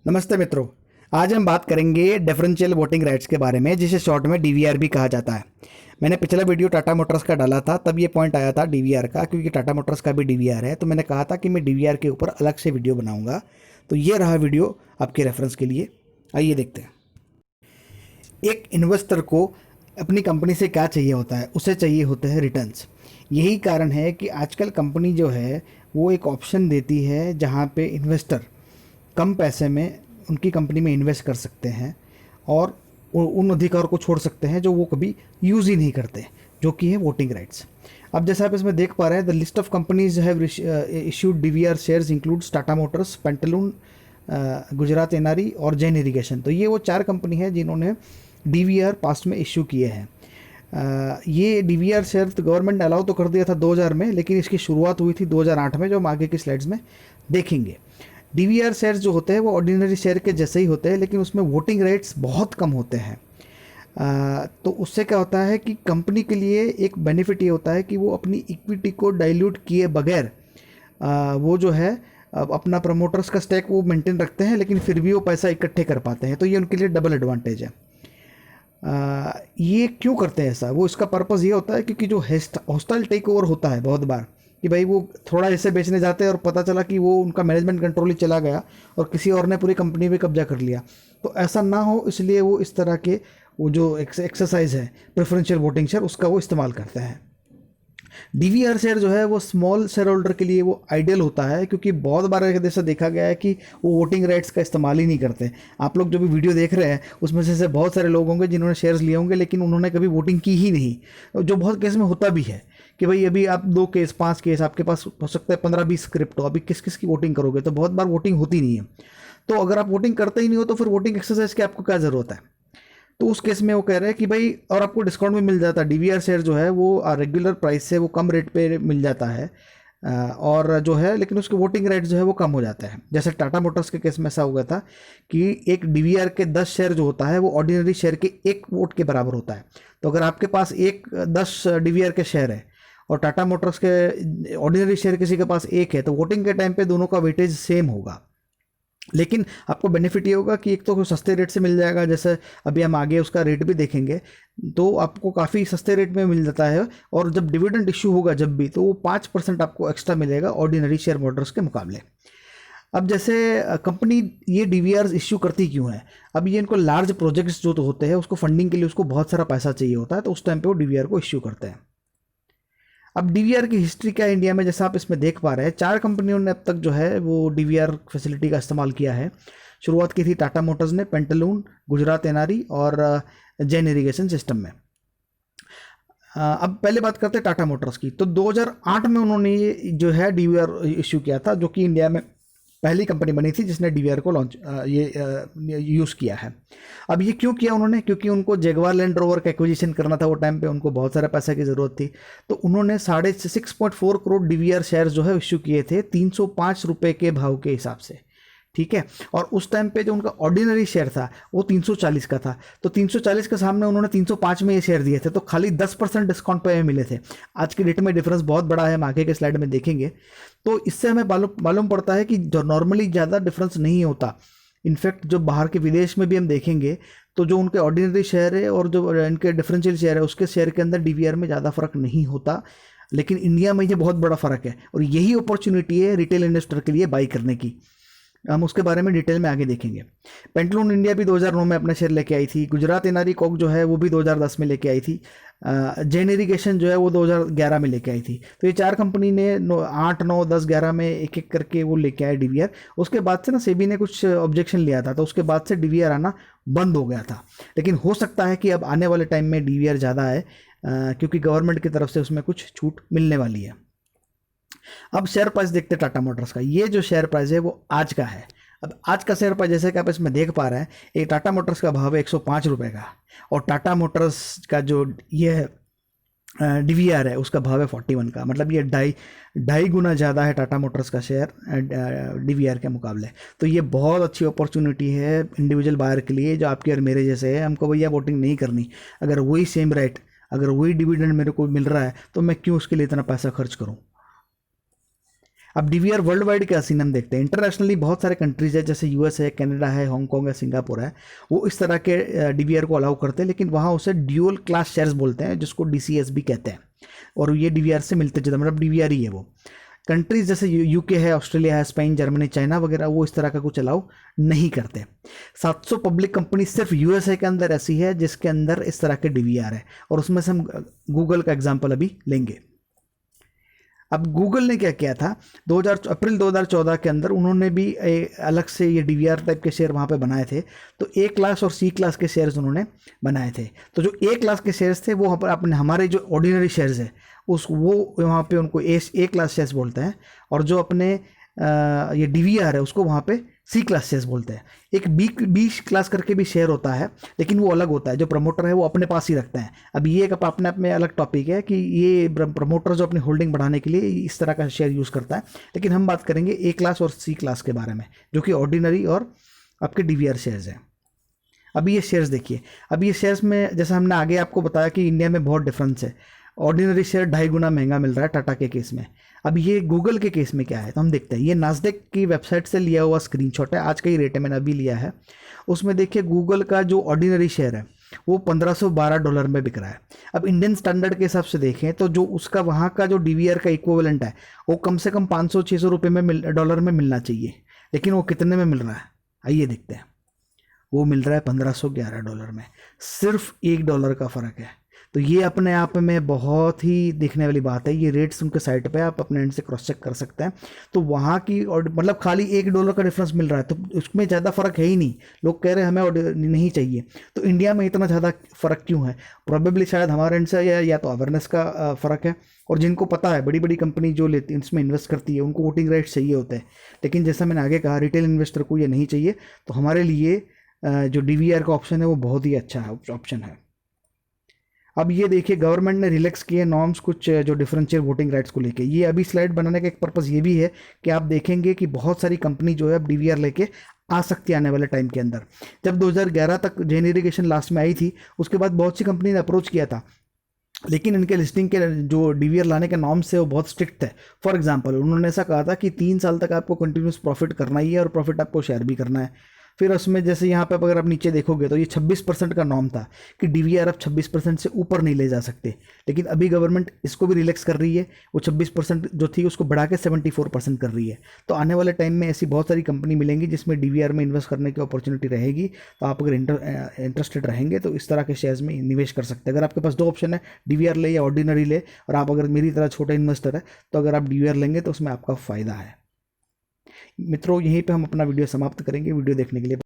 नमस्ते मित्रों। आज हम बात करेंगे डिफरेंशियल वोटिंग राइट्स के बारे में, जिसे शॉर्ट में डीवीआर भी कहा जाता है। मैंने पिछला वीडियो टाटा मोटर्स का डाला था, तब ये पॉइंट आया था डीवीआर का, क्योंकि टाटा मोटर्स का भी डीवीआर है। तो मैंने कहा था कि मैं डीवीआर के ऊपर अलग से वीडियो बनाऊंगा। तो ये रहा वीडियो आपके रेफरेंस के लिए। आइए देखते हैं। एक इन्वेस्टर को अपनी कंपनी से क्या चाहिए होता है? उसे चाहिए होते हैं रिटर्न्स। यही कारण है कि आजकल कंपनी जो है वो एक ऑप्शन देती है जहाँ पे इन्वेस्टर कम पैसे में उनकी कंपनी में इन्वेस्ट कर सकते हैं और उन अधिकार को छोड़ सकते हैं जो वो कभी यूज़ ही नहीं करते, जो कि है वोटिंग राइट्स। अब जैसे आप इसमें देख पा रहे हैं, the list of companies have issued DVR shares includes Tata Motors, Pantaloons, Gujarat NRE और जैन इरिगेशन। तो ये वो 4 कंपनी है जिन्होंने डीवीआर पास्ट में इश्यू किए हैं। ये डीवीआर शेयर तो गवर्नमेंट ने अलाउ तो कर दिया था 2000 में, लेकिन इसकी शुरुआत हुई थी 2008 में, जो हम आगे की स्लाइड्स में देखेंगे। डीवीआर शेयर्स जो होते हैं वो ऑर्डिनरी शेयर के जैसे ही होते हैं, लेकिन उसमें वोटिंग राइट्स बहुत कम होते हैं। तो उससे क्या होता है कि कंपनी के लिए एक बेनिफिट ये होता है कि वो अपनी इक्विटी को डाइल्यूट किए बगैर वो जो है अपना प्रमोटर्स का स्टेक वो मेंटेन रखते हैं, लेकिन फिर भी वो पैसा इकट्ठे कर पाते हैं। तो ये उनके लिए डबल एडवांटेज है। ये क्यों करते हैं ऐसा? वो इसका पर्पज़ ये होता है क्योंकि जो हॉस्टाइल टेक ओवर होता है बहुत बार, कि भाई वो थोड़ा ऐसे बेचने जाते हैं और पता चला कि वो उनका मैनेजमेंट कंट्रोल ही चला गया और किसी और ने पूरी कंपनी पे कब्जा कर लिया। तो ऐसा ना हो, इसलिए वो इस तरह के वो जो एक्सरसाइज है प्रेफरेंशियल वोटिंग शेयर, उसका वो इस्तेमाल करते हैं। डीवीआर शेयर जो है वो स्मॉल शेयर होल्डर के लिए वो आइडियल होता है, क्योंकि बहुत बार ऐसा देखा गया है कि वो वोटिंग राइट्स का इस्तेमाल ही नहीं करते। आप लोग जो भी वीडियो देख रहे हैं उसमें से बहुत सारे लोग होंगे जिन्होंने शेयर्स लिए होंगे, लेकिन उन्होंने कभी वोटिंग की ही नहीं। जो बहुत केस में होता भी है कि भाई अभी आप 2 केस 5 केस आपके पास हो सकता है, 15-20 क्रिप्टो, अभी किस किस की वोटिंग करोगे? तो बहुत बार वोटिंग होती नहीं है। तो अगर आप वोटिंग करते ही नहीं हो तो फिर वोटिंग एक्सरसाइज की आपको क्या ज़रूरत है? तो उस केस में वो कह रहे हैं कि भाई, और आपको डिस्काउंट भी मिल जाता है। डीवीआर शेयर जो है वो रेगुलर प्राइस से वो कम रेट पे मिल जाता है, और जो है लेकिन उसके वोटिंग राइट जो है वो कम हो जाता है। जैसे टाटा मोटर्स के केस में ऐसा हुआ था कि एक डीवीआर के 10 शेयर जो होता है वो ऑर्डिनरी शेयर के 1 वोट के बराबर होता है। तो अगर आपके पास 10 डीवीआर के शेयर है और टाटा मोटर्स के ऑर्डिनरी शेयर किसी के पास 1 है, तो वोटिंग के टाइम पे दोनों का वेटेज सेम होगा। लेकिन आपको बेनिफिट ये होगा कि एक तो सस्ते रेट से मिल जाएगा, जैसे अभी हम आगे उसका रेट भी देखेंगे, तो आपको काफ़ी सस्ते रेट में मिल जाता है। और जब डिविडेंड इशू होगा जब भी, तो वो 5% आपको एक्स्ट्रा मिलेगा ऑर्डिनरी शेयर होल्डर्स के मुकाबले। अब जैसे कंपनी ये डीवीआर इश्यू करती क्यों है? अब ये इनको लार्ज प्रोजेक्ट्स जो तो होते हैं उसको फंडिंग के लिए उसको बहुत सारा पैसा चाहिए होता है, तो उस टाइम पे वो डीवीआर को इश्यू करते हैं। अब डीवीआर की हिस्ट्री क्या है इंडिया में? जैसा आप इसमें देख पा रहे हैं, 4 कंपनियों ने अब तक जो है वो डीवीआर फैसिलिटी का इस्तेमाल किया है। शुरुआत की थी टाटा मोटर्स ने, पेंटालून, गुजरात एनआरई और जैन इरिगेशन सिस्टम में। अब पहले बात करते हैं टाटा मोटर्स की। तो 2008 में उन्होंने ये जो है डीवीआर इश्यू किया था, जो कि इंडिया में पहली कंपनी बनी थी जिसने डीवीआर को लॉन्च यूज़ किया है। अब ये क्यों किया उन्होंने? क्योंकि उनको जगुआर लैंड रोवर का एक्विजिशन करना था। वो टाइम पे उनको बहुत सारे पैसे की ज़रूरत थी, तो उन्होंने 6.4 करोड़ डीवीआर शेयर जो है इश्यू किए थे 305 रुपये के भाव के हिसाब से। ठीक है। और उस टाइम पे जो उनका ऑर्डिनरी शेयर था वो 340 का था। तो 340 के सामने उन्होंने 305 में ये शेयर दिए थे, तो खाली 10% डिस्काउंट पे मिले थे। आज की डेट में डिफरेंस बहुत बड़ा है, हम आगे के स्लाइड में देखेंगे। तो इससे हमें मालूम पड़ता है कि जो नॉर्मली ज़्यादा डिफरेंस नहीं होता। इनफैक्ट जो बाहर के विदेश में भी हम देखेंगे तो जो उनके ऑर्डिनरी शेयर है और जो इनके डिफरेंशियल शेयर है उसके शेयर के अंदर डीवीआर में ज़्यादा फर्क नहीं होता। लेकिन इंडिया में ये बहुत बड़ा फ़र्क है, और यही अपॉर्चुनिटी है रिटेल इन्वेस्टर के लिए बाई करने की। हम उसके बारे में डिटेल में आगे देखेंगे। पेंटालून इंडिया भी 2009 में अपना शेयर लेके आई थी। गुजरात एनआरई कोक जो है वो भी 2010 में लेके आई थी। जैन इरिगेशन जो है वो 2011 में लेके आई थी। तो ये 4 कंपनी ने 8, 9, 10, 11 में एक एक करके वो लेके आए डीवीआर। उसके बाद से ना सेबी ने कुछ ऑब्जेक्शन लिया था, तो उसके बाद से डीवीआर आना बंद हो गया था। लेकिन हो सकता है कि अब आने वाले टाइम में डीवीआर ज़्यादा है, क्योंकि गवर्नमेंट की तरफ से उसमें कुछ छूट मिलने वाली है। अब शेयर प्राइस देखते हैं टाटा मोटर्स का। ये जो शेयर प्राइस है वो आज का है। अब आज का शेयर प्राइस जैसे कि आप इसमें देख पा रहे हैं, एक टाटा मोटर्स का भाव है 105 रुपये का, और टाटा मोटर्स का जो ये डीवीआर है उसका भाव है 41 का। मतलब ये ढाई गुना ज़्यादा है टाटा मोटर्स का शेयर डीवीआर के मुकाबले। तो ये बहुत अच्छी अपॉर्चुनिटी है इंडिविजुअल बायर के लिए, जो आपके और मेरे जैसे है। हमको भैया वोटिंग नहीं करनी, अगर वही सेम रेट, अगर वही डिविडेंड मेरे को मिल रहा है, तो मैं क्यों उसके लिए इतना पैसा खर्च करूँ? अब डीवीआर वर्ल्ड वाइड का सीन हम देखते हैं। इंटरनेशनली बहुत सारे कंट्रीज है, जैसे यूएस है, कनाडा है, हांगकॉन्ग है, सिंगापुर है, वो इस तरह के डीवीआर को अलाउ करते हैं, लेकिन वहाँ उसे ड्यूअल क्लास शेयर्स बोलते हैं, जिसको डीसीएस भी कहते हैं, और ये डीवीआर से मिलते जुलते, मतलब डीवीआर ही है वो। कंट्रीज जैसे यूके है, ऑस्ट्रेलिया है, स्पेन, जर्मनी, चाइना वगैरह, वो इस तरह का कुछ अलाउ नहीं करते। 700 पब्लिक कंपनी सिर्फ यूएसए के अंदर ऐसी है जिसके अंदर इस तरह के डीवीआर है, और उसमें से हम गूगल का एग्जांपल अभी लेंगे। अब गूगल ने क्या किया था, अप्रैल 2014 के अंदर उन्होंने भी अलग से ये डीवीआर टाइप के शेयर वहाँ पे बनाए थे। तो ए क्लास और सी क्लास के शेयर्स उन्होंने बनाए थे। तो जो ए क्लास के शेयर्स थे वो अपने हमारे जो ऑर्डिनरी शेयर्स है वो वहाँ पे उनको ए क्लास शेयर्स बोलते हैं, और जो अपने ये डीवीआर है उसको वहाँ पे सी क्लास शेयर्स बोलते हैं। एक बी क्लास करके भी शेयर होता है, लेकिन वो अलग होता है, जो प्रमोटर है वो अपने पास ही रखता है। अब ये एक अपने आप में अलग टॉपिक है कि ये प्रमोटर जो अपनी होल्डिंग बढ़ाने के लिए इस तरह का शेयर यूज़ करता है, लेकिन हम बात करेंगे ए क्लास और सी क्लास के बारे में, जो कि ऑर्डिनरी और आपके डीवीआर शेयर्स हैं। अभी ये शेयर्स देखिए, अभी ये शेयर्स में जैसा हमने आगे आपको बताया कि इंडिया में बहुत डिफरेंस है। ऑर्डिनरी शेयर 2.5 गुना महंगा मिल रहा है टाटा के केस में। अब ये गूगल के केस में क्या है तो हम देखते हैं। ये नास्डेक की वेबसाइट से लिया हुआ स्क्रीनशॉट है, आज का ही रेट है, मैंने अभी लिया है। उसमें देखिए गूगल का जो ऑर्डिनरी शेयर है वो $1512 में बिक रहा है। अब इंडियन स्टैंडर्ड के हिसाब से देखें तो जो उसका वहाँ का जो डीवीआर का इक्विवेलेंट है वो कम से कम 500-600 रुपये में डॉलर में मिलना चाहिए, लेकिन वो कितने में मिल रहा है आइए देखते हैं। वो मिल रहा है $1511 में, सिर्फ $1 का फ़र्क है। तो ये अपने आप में बहुत ही देखने वाली बात है। ये रेट्स उनके साइट पे आप अपने एंड से क्रॉस चेक कर सकते हैं। तो वहाँ की और मतलब खाली $1 का डिफरेंस मिल रहा है, तो उसमें ज़्यादा फ़र्क है ही नहीं। लोग कह रहे हैं हमें नहीं चाहिए, तो इंडिया में इतना ज़्यादा फ़र्क क्यों है? प्रोबेबली शायद हमारे एंड से या तो अवेयरनेस का फ़र्क है, और जिनको पता है, बड़ी बड़ी कंपनी जो लेती है इसमें इन्वेस्ट करती है उनको वोटिंग राइट्स चाहिए होते हैं, लेकिन जैसा मैंने आगे कहा रिटेल इन्वेस्टर को ये नहीं चाहिए। तो हमारे लिए जो डीवीआर का ऑप्शन है वो बहुत ही अच्छा है ऑप्शन है। अब ये देखिए गवर्नमेंट ने रिलैक्स किए नॉर्म्स कुछ जो डिफरेंशियल वोटिंग राइट्स को लेके। ये अभी स्लाइड बनाने का एक पर्पज़ ये भी है कि आप देखेंगे कि बहुत सारी कंपनी जो है अब डीवीआर लेके आ सकती है आने वाले टाइम के अंदर। जब 2011 तक जेन इरिगेशन लास्ट में आई थी, उसके बाद बहुत सी कंपनी ने अप्रोच किया था, लेकिन इनके लिस्टिंग के जो डीवीआर लाने के नॉर्म्स थे वो बहुत स्ट्रिक्ट थे। फॉर एग्जांपल उन्होंने ऐसा कहा था कि 3 साल तक आपको कंटिन्यूस प्रॉफिट करना ही है, और प्रॉफिट आपको शेयर भी करना है। फिर उसमें जैसे यहाँ पे अगर आप नीचे देखोगे तो ये 26% का नॉर्म था कि डीवीआर आप 26% से ऊपर नहीं ले जा सकते, लेकिन अभी गवर्नमेंट इसको भी रिलैक्स कर रही है। वो 26% जो थी उसको बढ़ा के 74% कर रही है। तो आने वाले टाइम में ऐसी बहुत सारी कंपनी मिलेंगी जिसमें डीवीआर में इन्वेस्ट करने की अपॉर्चुनिटी रहेगी। तो आप अगर इंटरेस्टेड रहेंगे तो इस तरह के शेयर्स में निवेश कर सकते हैं। अगर आपके पास 2 ऑप्शन है, डीवीआर ले या ऑर्डिनरी ले, और आप अगर मेरी तरह छोटा इन्वेस्टर है तो अगर आप डीवीआर लेंगे तो उसमें आपका फ़ायदा है। मित्रों यहीं पे हम अपना वीडियो समाप्त करेंगे। वीडियो देखने के लिए